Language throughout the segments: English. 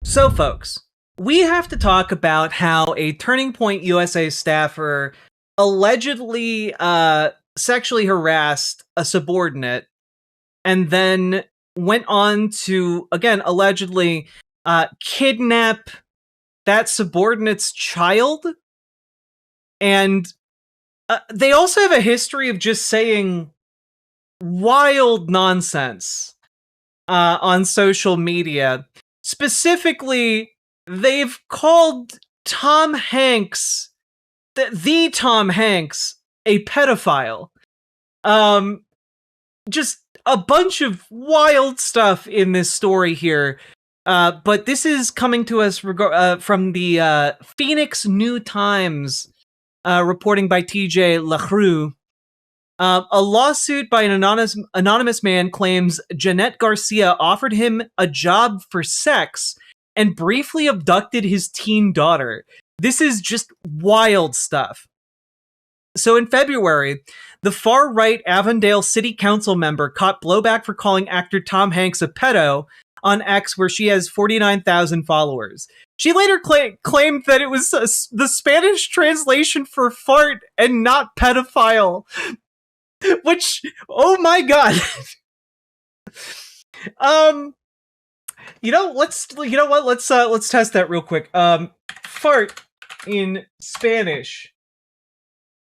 So, folks, we have to talk about how a Turning Point USA staffer allegedly sexually harassed a subordinate and then went on to, again, allegedly kidnap that subordinate's child. And they also have a history of just saying wild nonsense on social media. Specifically, they've called Tom Hanks, the Tom Hanks, a pedophile. Just a bunch of wild stuff in this story here. But this is coming to us from the Phoenix New Times, reporting by TJ LaRue. A lawsuit by an anonymous man claims Jeannette Garcia offered him a job for sex and briefly abducted his teen daughter. This is just wild stuff. So in February, the far-right Avondale City Council member caught blowback for calling actor Tom Hanks a pedo on X, where she has 49,000 followers. She later claimed that it was the Spanish translation for fart and not pedophile. Which, oh my god. Let's test that real quick. Fart in Spanish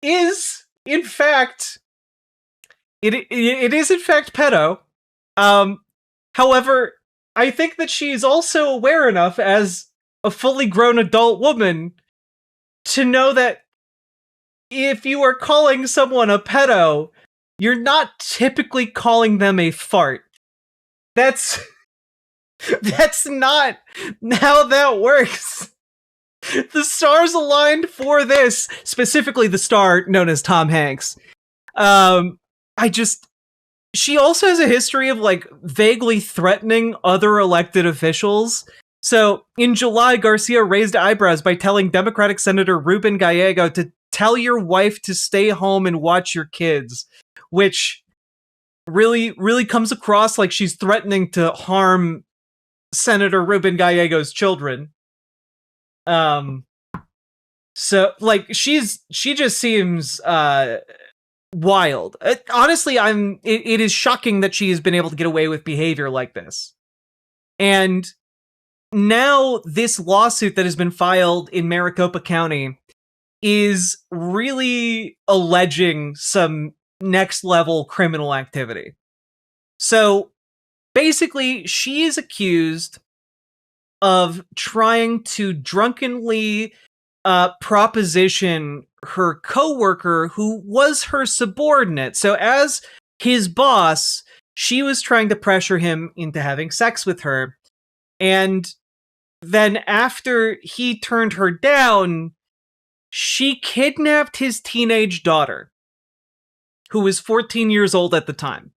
is in fact it is in fact pedo. However, I think that she's also aware enough as a fully grown adult woman to know that if you are calling someone a pedo, you're not typically calling them a fart. That's not how that works. The stars aligned for this, specifically the star known as Tom Hanks. She also has a history of vaguely threatening other elected officials. So in July, Garcia raised eyebrows by telling Democratic Senator Ruben Gallego to tell your wife to stay home and watch your kids, which really comes across like she's threatening to harm Senator Ruben Gallego's children. So she just seems wild. Honestly, it is shocking that she has been able to get away with behavior like this. And now this lawsuit that has been filed in Maricopa County is really alleging some next level criminal activity. So basically, she is accused of trying to drunkenly proposition her coworker who was her subordinate. So as his boss, she was trying to pressure him into having sex with her. And then after he turned her down, she kidnapped his teenage daughter, who was 14 years old at the time.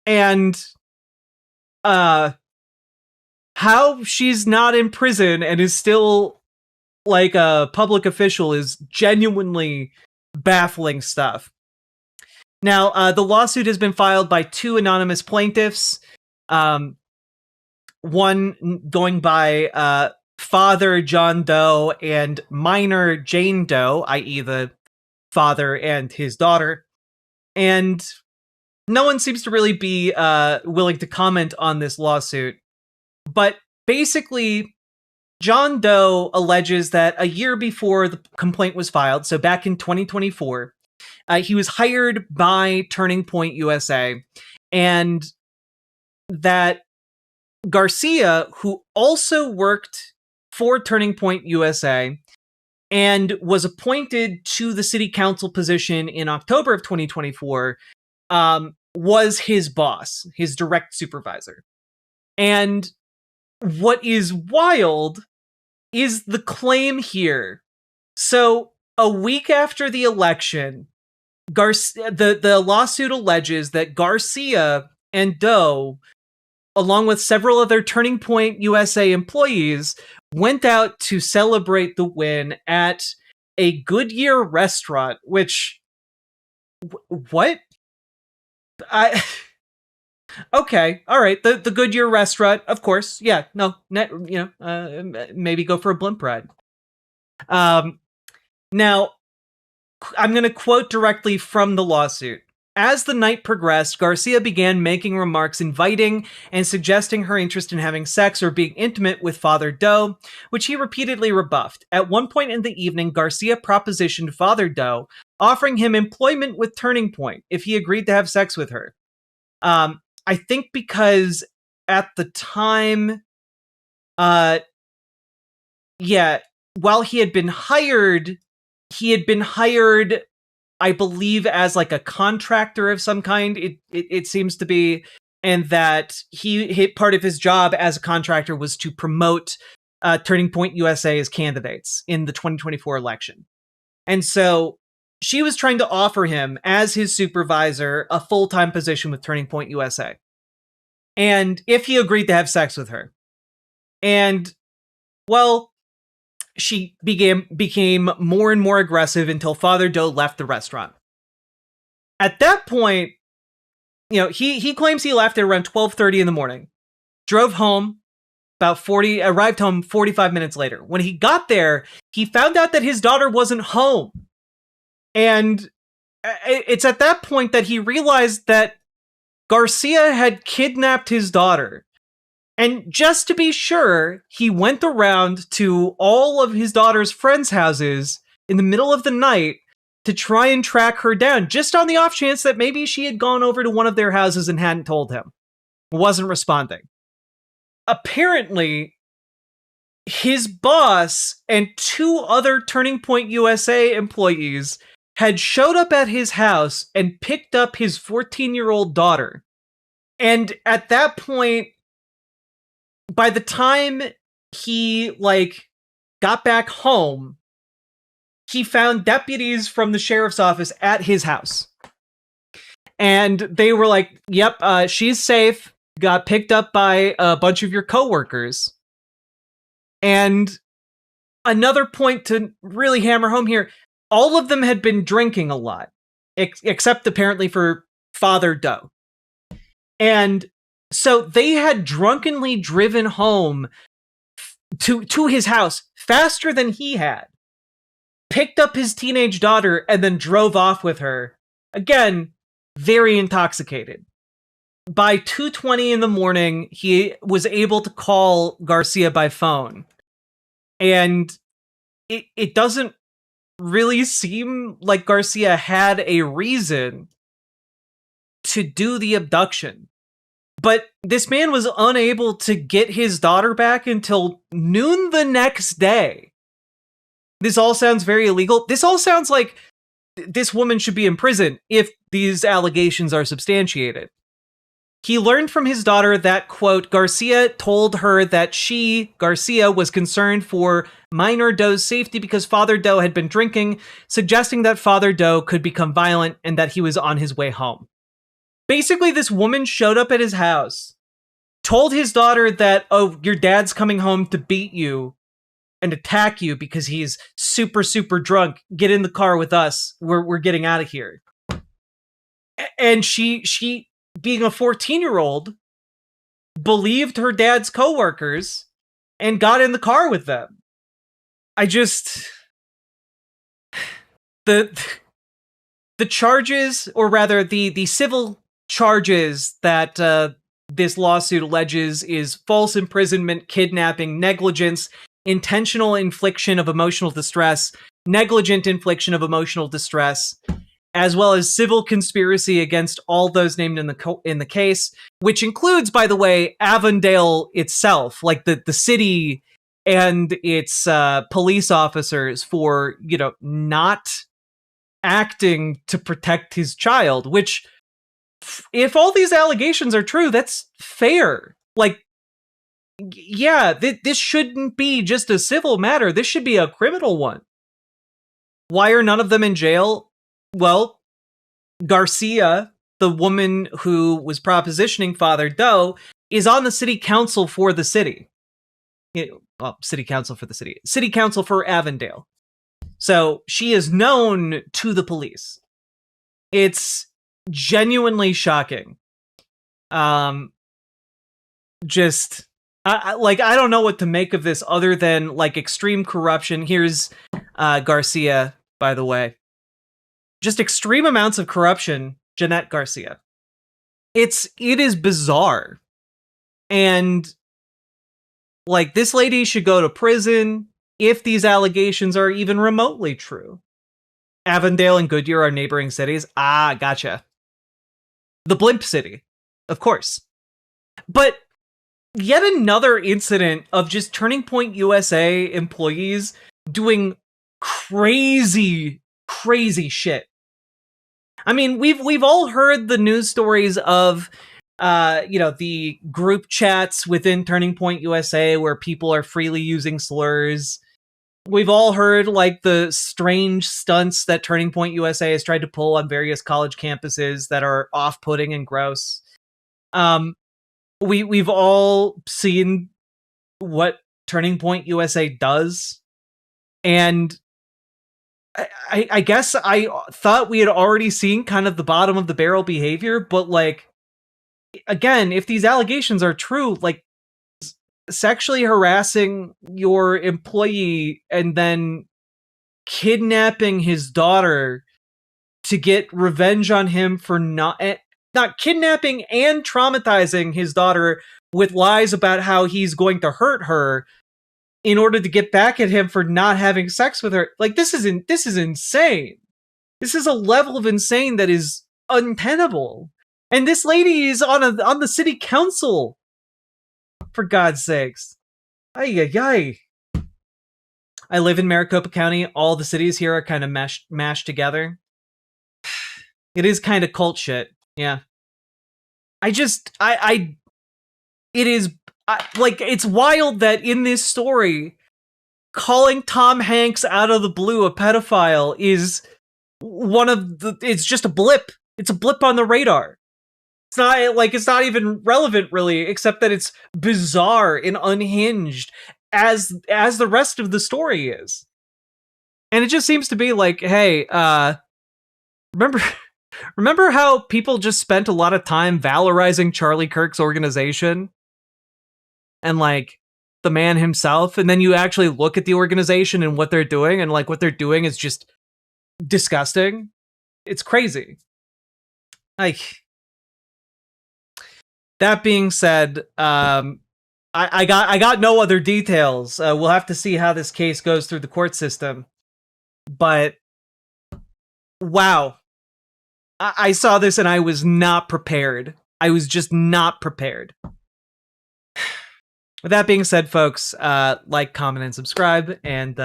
And how she's not in prison and is still like a public official is genuinely baffling stuff. Now, the lawsuit has been filed by two anonymous plaintiffs. One going by Father John Doe and minor Jane Doe, i.e. the father and his daughter. And no one seems to really be willing to comment on this lawsuit. But basically, John Doe alleges that a year before the complaint was filed, so back in 2024, he was hired by Turning Point USA, and that Garcia, who also worked for Turning Point USA and was appointed to the city council position in October of 2024, was his boss, his direct supervisor. And what is wild is the claim here. So a week after the election, the lawsuit alleges that Garcia and Doe, along with several other Turning Point USA employees, went out to celebrate the win at a Goodyear restaurant, which... What? Okay, all right. The Goodyear restaurant, of course. Yeah, no, maybe go for a blimp ride. Now, I'm going to quote directly from the lawsuit. As the night progressed, Garcia began making remarks inviting and suggesting her interest in having sex or being intimate with Father Doe, which he repeatedly rebuffed. At one point in the evening, Garcia propositioned Father Doe, offering him employment with Turning Point if he agreed to have sex with her. I think because at the time, uh, yeah, while he had been hired, I believe, as like a contractor of some kind. It seems to be, and that he part of his job as a contractor was to promote Turning Point USA as candidates in the 2024 election. And so she was trying to offer him, as his supervisor, a full-time position with Turning Point USA. And if he agreed to have sex with her. And, well, she became more and more aggressive until Father Doe left the restaurant. At that point, he claims he left at around 12:30 in the morning, drove home arrived home 45 minutes later. When he got there, he found out that his daughter wasn't home. And it's at that point that he realized that Garcia had kidnapped his daughter. And just to be sure, he went around to all of his daughter's friends' houses in the middle of the night to try and track her down, just on the off chance that maybe she had gone over to one of their houses and hadn't told him. Wasn't responding. Apparently, his boss and two other Turning Point USA employees had showed up at his house and picked up his 14-year-old daughter. And at that point, by the time he got back home, he found deputies from the sheriff's office at his house. And they were like, yep, she's safe, got picked up by a bunch of your coworkers. And another point to really hammer home here, all of them had been drinking a lot, except apparently for Father Doe. And so they had drunkenly driven home to his house faster than he had, picked up his teenage daughter, and then drove off with her. Again, very intoxicated. By 2:20 in the morning, he was able to call Garcia by phone. And it doesn't really seem like Garcia had a reason to do the abduction. But this man was unable to get his daughter back until noon the next day. This all sounds very illegal. This all sounds like this woman should be in prison if these allegations are substantiated. He learned from his daughter that, quote, Garcia told her that Garcia, was concerned for minor Doe's safety because Father Doe had been drinking, suggesting that Father Doe could become violent and that he was on his way home. Basically, this woman showed up at his house, told his daughter that, oh, your dad's coming home to beat you and attack you because he's super, super drunk. Get in the car with us. We're getting out of here. And she, being a 14-year-old, believed her dad's coworkers and got in the car with them. The charges, or rather the civil charges that this lawsuit alleges, is false imprisonment, kidnapping, negligence, intentional infliction of emotional distress, negligent infliction of emotional distress, as well as civil conspiracy against all those named in the case, which includes, by the way, Avondale itself, like the city and its police officers for, not acting to protect his child, which, if all these allegations are true, that's fair. Yeah, this shouldn't be just a civil matter. This should be a criminal one. Why are none of them in jail? Well, Garcia, the woman who was propositioning Father Doe, is on the city council for the city. City council for the city. City council for Avondale. So she is known to the police. It's genuinely shocking. Just I don't know what to make of this other than like extreme corruption. Here's Garcia, by the way. Just extreme amounts of corruption. Jeannette Garcia. It is bizarre. And like, this lady should go to prison if these allegations are even remotely true. Avondale and Goodyear are neighboring cities. Ah, gotcha. The blimp city, of course. But yet another incident of just Turning Point USA employees doing crazy shit. I mean, we've all heard the news stories of the group chats within Turning Point USA where people are freely using slurs. We've all heard like the strange stunts that Turning Point USA has tried to pull on various college campuses that are off-putting and gross. We've all seen what Turning Point USA does, and I guess I thought we had already seen kind of the bottom of the barrel behavior, but like, again, if these allegations are true, like sexually harassing your employee and then kidnapping his daughter to get revenge on him for not kidnapping and traumatizing his daughter with lies about how he's going to hurt her in order to get back at him for not having sex with her. Like, this is insane. This is a level of insane that is untenable. And this lady is on the city council. For God's sakes. Ay, ay, ay. I live in Maricopa County. All the cities here are kind of mashed together. It is kind of cult shit. Yeah. It's wild that in this story, calling Tom Hanks out of the blue a pedophile is it's just a blip. It's a blip on the radar. It's not even relevant really, except that it's bizarre and unhinged as the rest of the story is. And it just seems to be like, hey, remember how people just spent a lot of time valorizing Charlie Kirk's organization and like the man himself, and then you actually look at the organization and what they're doing, and like what they're doing is just disgusting. It's crazy. Like, that being said, I got no other details. We'll have to see how this case goes through the court system. But wow, I saw this and I was not prepared. I was just not prepared. With that being said, folks, like, comment, and subscribe, and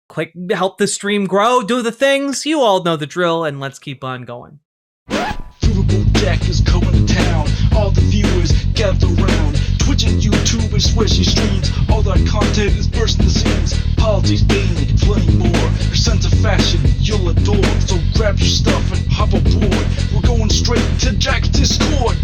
click help the stream grow. Do the things. You all know the drill, and let's keep on going. Riverboat Jack is coming to town. All the viewers gather around. Twitch and YouTube is where she streams. All that content is bursting the seams. Politics, gaming, plenty more. Her sense of fashion you'll adore. So grab your stuff and hop aboard. We're going straight to Jack's Discord.